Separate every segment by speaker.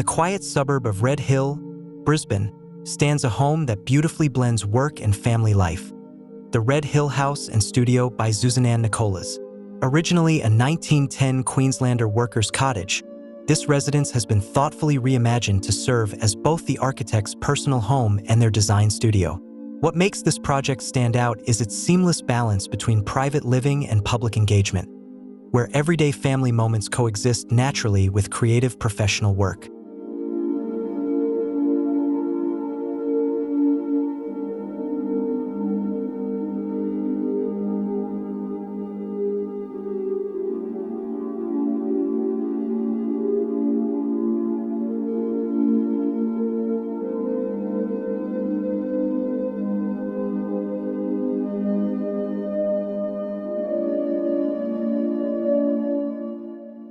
Speaker 1: quiet suburb of Red Hill, Brisbane, stands a home that beautifully blends work and family life. The Red Hill House and Studio by zuzana&nicholas. Originally a 1910 Queenslander workers' cottage, this residence has been thoughtfully reimagined to serve as both the architect's personal home and their design studio. What makes this project stand out is its seamless balance between private living and public engagement, where everyday family moments coexist naturally with creative professional work.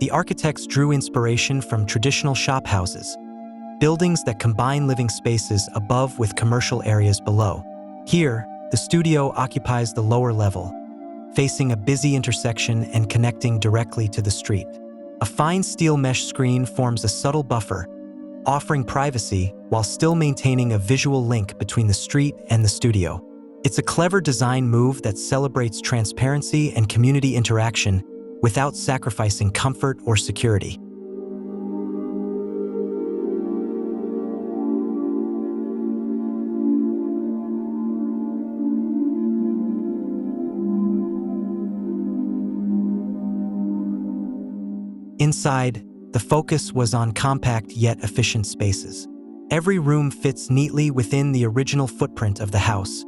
Speaker 1: The architects drew inspiration from traditional shophouses, buildings that combine living spaces above with commercial areas below. Here, the studio occupies the lower level, facing a busy intersection and connecting directly to the street. A fine steel mesh screen forms a subtle buffer, offering privacy while still maintaining a visual link between the street and the studio. It's a clever design move that celebrates transparency and community interaction without sacrificing comfort or security. Inside, the focus was on compact yet efficient spaces. Every room fits neatly within the original footprint of the house,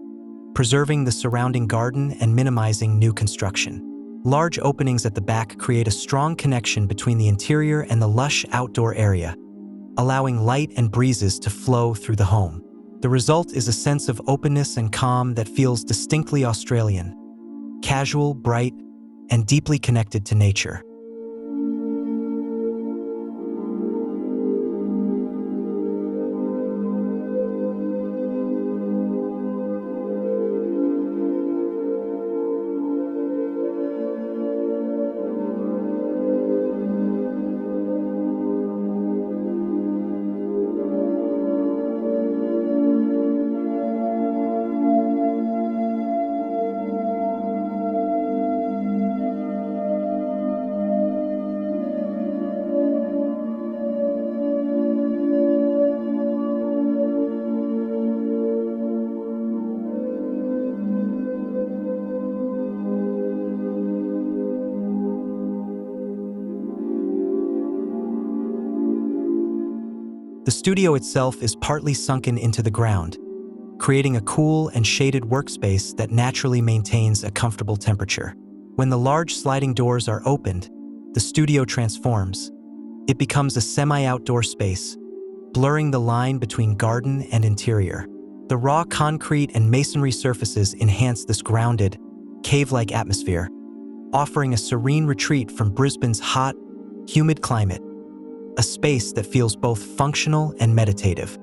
Speaker 1: preserving the surrounding garden and minimizing new construction. Large openings at the back create a strong connection between the interior and the lush outdoor area, allowing light and breezes to flow through the home. The result is a sense of openness and calm that feels distinctly Australian, casual, bright, and deeply connected to nature. The studio itself is partly sunken into the ground, creating a cool and shaded workspace that naturally maintains a comfortable temperature. When the large sliding doors are opened, the studio transforms. It becomes a semi-outdoor space, blurring the line between garden and interior. The raw concrete and masonry surfaces enhance this grounded, cave-like atmosphere, offering a serene retreat from Brisbane's hot, humid climate, a space that feels both functional and meditative.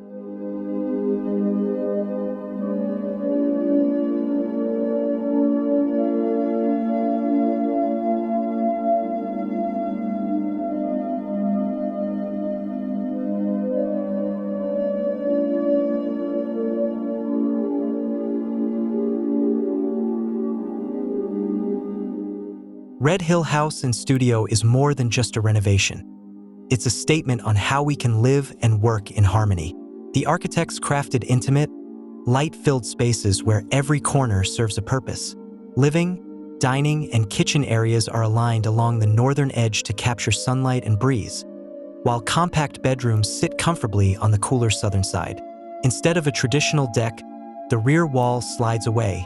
Speaker 1: Red Hill House and Studio is more than just a renovation. It's a statement on how we can live and work in harmony. The architects crafted intimate, light-filled spaces where every corner serves a purpose. Living, dining, and kitchen areas are aligned along the northern edge to capture sunlight and breeze, while compact bedrooms sit comfortably on the cooler southern side. Instead of a traditional deck, the rear wall slides away,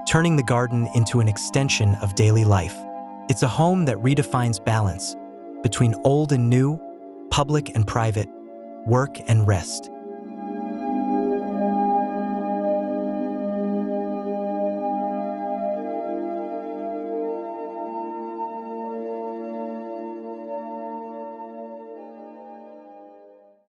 Speaker 1: turning the garden into an extension of daily life. It's a home that redefines balance between old and new, public and private, work and rest.